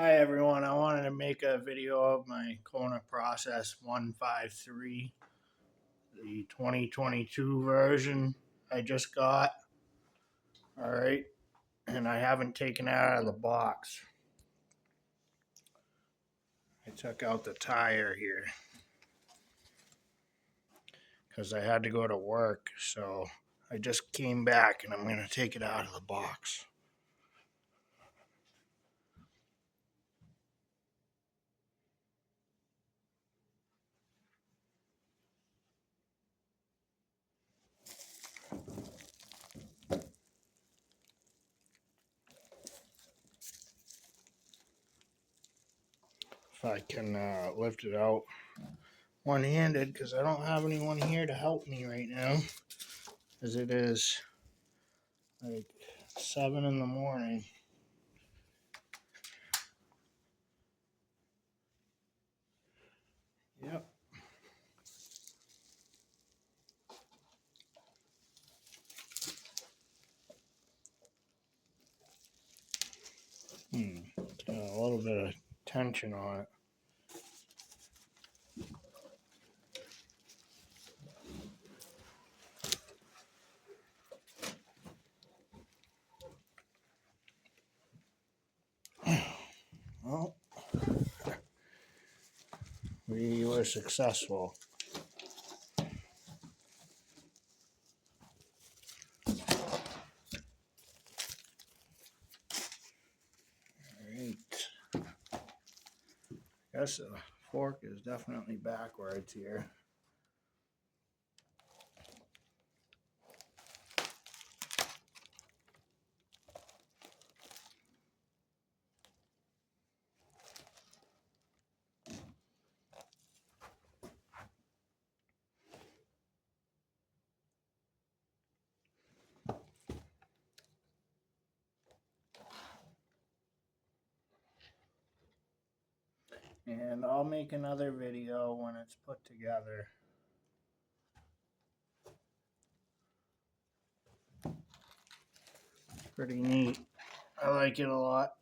Hi everyone, I wanted to make a video of my Kona Process 153, the 2022 version I just got. Alright, and I haven't taken it out of the box. I took out the tire here because I had to go to work, so I just came back and I'm going to take it out of the box. If I can lift it out one-handed, because I don't have anyone here to help me right now, as it is like 7 in the morning. Yep. Got a little bit of tension on it. Well, we were successful. Alright. Guess the fork is definitely backwards here. And I'll make another video when it's put together. Pretty neat. I like it a lot.